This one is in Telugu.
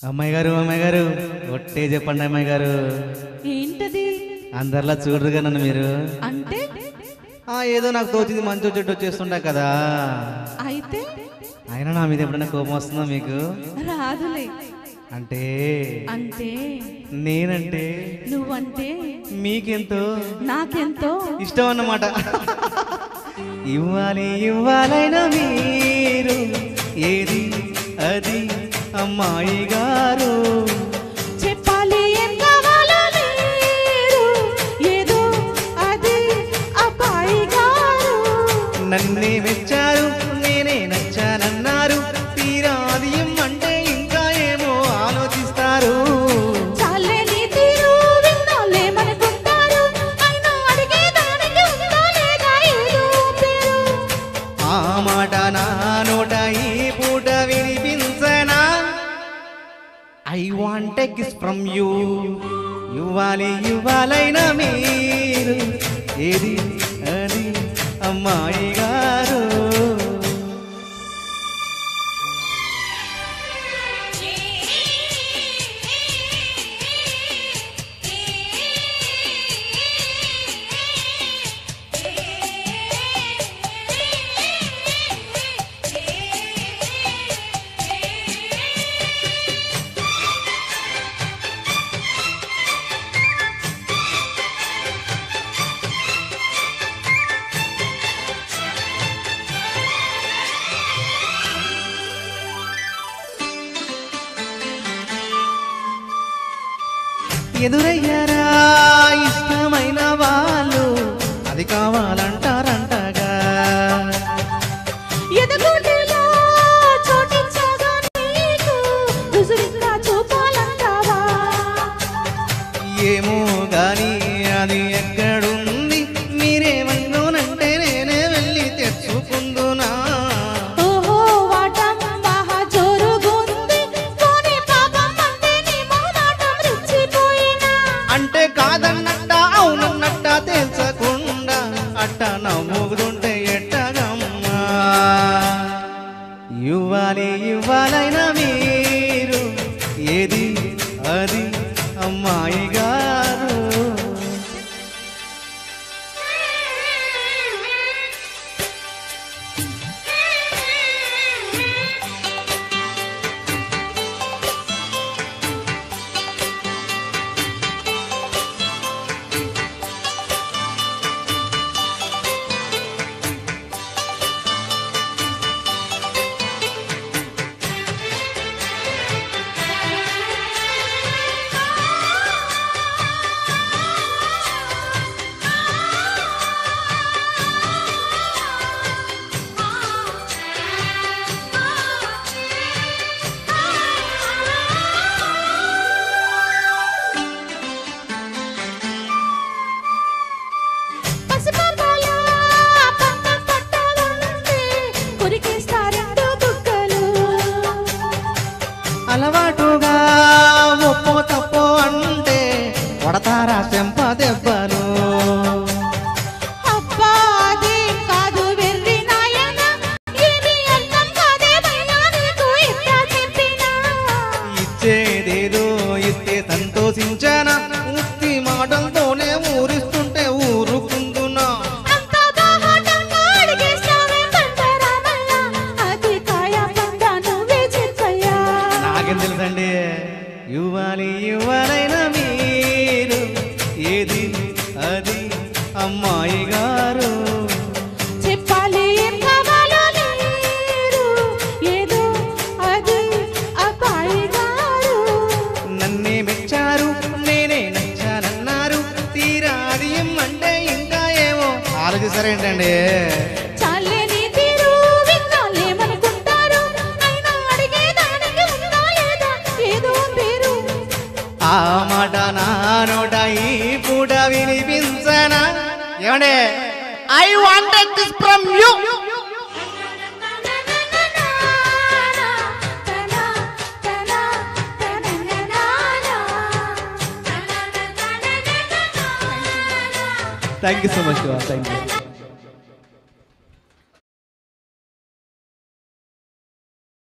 అమ్మాయి గారు ఒట్టే చెప్పండి అమ్మాయి గారు. ఏంటది? అందరిలా చూడరుగా నన్ను మీరు. అంటే ఏదో నాకు తోచింది మంచి చెట్టు వచ్చేస్తుంటా కదా. అయితే అయినా నా మీద ఎప్పుడైనా కోపం వస్తుందా మీకు? రాదులే. అంటే అంటే నేనంటే నువ్వంటే మీకెంతో నాకెంతో ఇష్టం అన్నమాట. ఇవ్వాలైనా మీరు ఏది అది అమ్మాయి గారు. చెప్పాలి ఏం కావాలో మీరు ఏదో అది అబ్బాయి గారు. నన్నే మెచ్చారు నేనే నచ్చానన్నారు. తీరాది అంటే ఇంకా ఏమో ఆలోచిస్తారు. చాలే నీ తీరు విన్నాలేమనుకుంటారు. అయినా అడిగేదానికి ఉందా లేదా ఏదో పేరు. ఆ మాట నా నోట ఈ పూట వినిపించనా. I want a kiss from you. ఇవ్వాలైనా మీరు ఏది అది అమ్మాయి గారు. ఎదురయ్యారా ఇష్టమైన వాళ్ళు అది కావాలంటారంటగా. ఎదగోటిలో చోటించగా నీకు రుజువుగా చూపాలంటావా. ఏమో గాని అది ఎక్కడుంది మీరేమన్నానంటే నేనే వెళ్ళి తెచ్చుకుందునా. ఓహో వాటం మహా జోరుగుంది. పోనీ పాపం అంటే నీ మొహమాటం రెచ్చిపోయినా. అంటే కాదన్నట్ట అవునన్నట్ట తెలుసకుండా అట్ట నవ్వుతుంటే ఎట్టగమ్మా. ఇవ్వాలైనా మీరు ఏది అది అమ్మాయి గారు. పసిపాపాలా పంతం పట్టాలంటే కొరికేస్తారెండు బుగ్గలు. అలవాటుగా ఒప్పో తప్పో అంటే కొడతారా చెంప దెబ్బలు. అబ్బా అదేం కాదు వెర్రి నాయన. ఏమీ అర్థం కాదేమైనా నీకు ఇట్టా చెప్పినా. ఇచ్చేదేదో ఇస్తే సంతోషించానా. ఉత్తి మాటలతోనే ఊరిస్తుంటే ఊరుకుందునా. అంత బాహాటంగా అడిగేస్తావే బంగారామయ్య. అది కాయ పండ నువ్వే చెప్పయ్యా. నాకేం తెలుసండి. ఇవ్వాలైనా మీరు ఏది అది అమ్మాయి గారు. చెప్పాలి ఏం కావాలో మీరు ఏదో అది అబ్బాయి గారు. నన్నే మెచ్చారు నేనే నచ్చానన్నారు. తీరాది అంటే ఇంకా ఏమో ఆలోచిస్తారేంటండి. చాలే నీ తీరు విన్నాలేమనుకుంటారు. అయినా అడిగేదానికి ఉందా లేదా ఏదో పేరు. ఆ మాట నా నోట ఈ పూట వినిపించనా. ఏమండే I want a kiss from you. Thank you so much. Thank you.